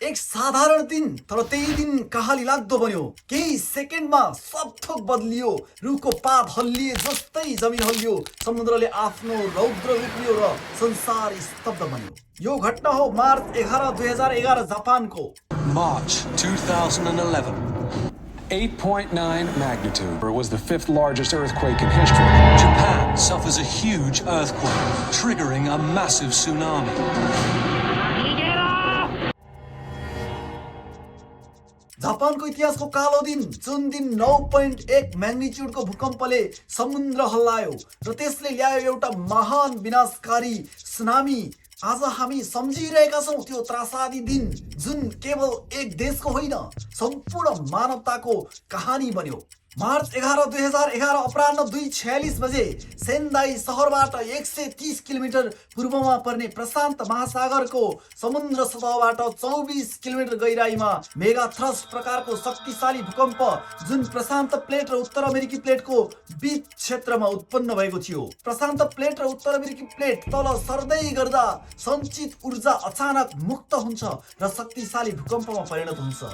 एक साधारण दिन, तर त्यही दिन कहाली लाग्दो बन्यो। केही सेकेन्डमा सब थोक बदलियो, रुखको पात हल्लिए जस्तै जमिन हल्लियो, समुद्रले आफ्नो रौद्र रूप लियो र संसार स्तब्ध बन्यो। यो घटना हो मार्च 11 2011 जापानको। March 2011. 8.9 magnitude. It was the fifth largest earthquake in history. Japan suffers a huge earthquake, triggering a massive tsunami. जापानको इतिहासको कालो दिन, जुन दिन 9.1 म्याग्निट्युडको भूकम्पले समुद्र हल्लायो र त्यसले ल्यायो एउटा महान विनाशकारी सुनामी। आज हामी सम्झिरहेका छौँ त्यो त्रासदी दिन, जुन केवल एक देशको होइन, सम्पूर्ण मानवताको कहानी बन्यो। मार्च 11 2011 अपराह्न 2:46 बजे सेन्दाई सहरबाट 130 किलोमिटर पूर्वमा पर्ने प्रशान्त महासागरको समुद्र सतहबाट 24 किलोमिटर गहिराईमा मेगा थ्रस्ट प्रकारको शक्तिशाली भूकम्प, जुन प्रशान्त प्लेट र उत्तर अमेरिकी प्लेटको बीच क्षेत्रमा उत्पन्न भएको थियो। प्रशान्त प्लेट र उत्तर अमेरिकी प्लेट तल सर्दै गर्दा सञ्चित ऊर्जा अचानक मुक्त हुन्छ र शक्तिशाली भूकम्पमा परिणत हुन्छ।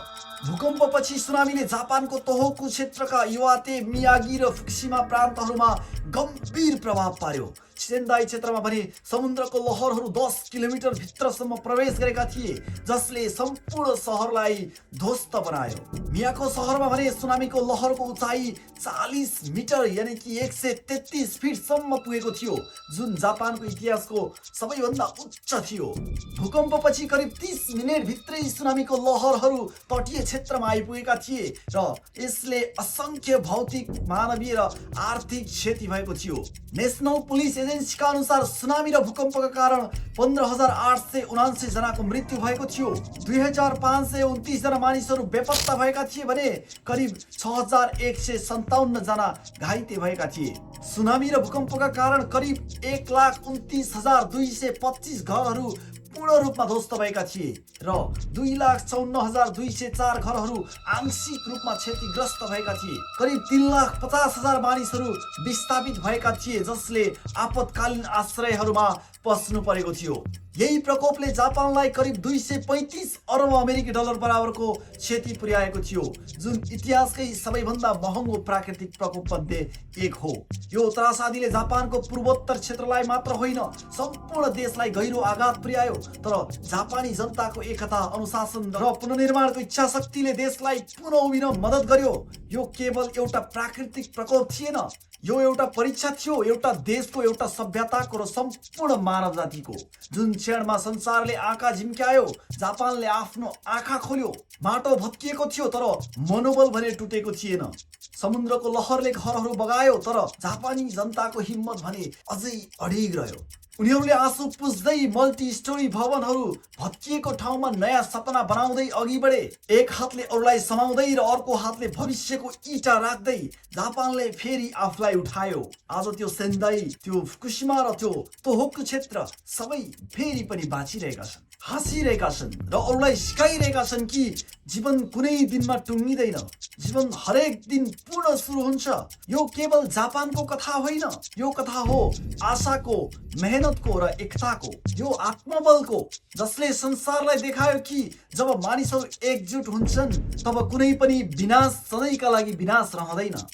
भूकम्पपछि सुनामीले जापानको तोहोकु क्षेत्रका इवाते, मियागी र फुकुशिमा प्रान्तहरूमा गम्भीर प्रभाव पार्यो। सेन्दाई क्षेत्रमा भने समुद्रको लहरहरू 10 किलोमिटर भित्रसम्म प्रवेश गरेका थिए, जसले सम्पूर्ण सहरलाई ध्वस्त बनायो। मियाको सहरमा भने सुनामीको लहरको उचाइ 40 मिटर यानि कि 133 फिटसम्म पुगेको थियो, जुन जापानको इतिहासको सबैभन्दा उच्च थियो। भूकम्पपछि करिब 30 मिनेट भित्रै सुनामीको लहरहरू तटीय क्षेत्रमा आइपुगेका थिए र यसले असंख्य भौतिक, मानवीय र आर्थिक क्षति भएको थियो। नेसनल पुलिस एजेन्सीका अनुसार सुनामी र भूकम्पका कारण 15,879 जनाको मृत्यु भएको थियो। 2,529 जना मानिसहरू बेपत्ता भएका थिए भने करिब 6,157 जना घाइते भएका थिए। सुनामी र भूकम्पका कारण करिब 1,29,225 घरहरू पूर्ण रूपमा ध्वस्त भएका थिए र 2,54,204 घरहरू आंशिक रूपमा क्षतिग्रस्त भएका थिए। करिब 3,50,000 मानिसहरू विस्थापित भएका थिए, जसले आपतकालीन आश्रयहरूमा पस्नु परेको थियो। यही प्रकोपले जापानलाई करिब 235 अरब अमेरिकी डलर बराबरको क्षति पुर्याएको थियो, जुन इतिहासकै सबैभन्दा महँगो प्राकृतिक प्रकोप मध्ये एक हो। यो त्रासदीले जापानको पूर्वोत्तर क्षेत्रलाई मात्र होइन, सम्पूर्ण देशलाई गहिरो आघात पुर्यायो। तर जापानी जनताको एकता, अनुशासन र पुनर्निर्माणको इच्छा शक्तिले देशलाई पुनः उभिन मद्दत गर्यो। यो केवल एउटा प्राकृतिक प्रकोप थिएन, यो एउटा परीक्षा थियो, एउटा देशको, एउटा सभ्यताको र सम्पूर्ण मानव जातिको। जुन क्षणमा संसारले आँखा झिम्क्यायो, जापानले आफ्नो आँखा खोल्यो। माटो भत्किएको थियो, तर मनोबल भने टुटेको थिएन। समुद्रको लहरले घरहरू बगायो, तर जापानी जनताको हिम्मत भने अझै अडिग रह्यो। उनीहरूले आँसु पुस्दै मल्टी स्टोरी भवनहरू भत्किएको ठाउँमा नयाँ सपना बनाउँदै अघि बढे। एक हातले अरूलाई समाउँदै र अर्को हातले भविष्यको इटा राख्दै जापानले फेरि आफूलाई उठायो। आज त्यो सेन्दाई, त्यो फुकुशिमा र त्यो तोहोकु क्षेत्र सबै फेरि पनि बाँचिरहेका छन्, हाँसिरहेका छन् र अरूलाई सिकाइरहेका छन् कि जीवन कुनै दिनमा टुङ्गिँदैन, जीवन हरेक दिन पुनः सुरु हुन्छ। यो केवल जापानको कथा होइन, यो कथा हो आशाको, मेहनतको र एकताको, यो आत्मबलको, जसले संसारलाई देखायो कि जब मानिसहरू एकजुट हुन्छन् तब कुनै पनि विनाश सधैँका लागि विनाश रहँदैन।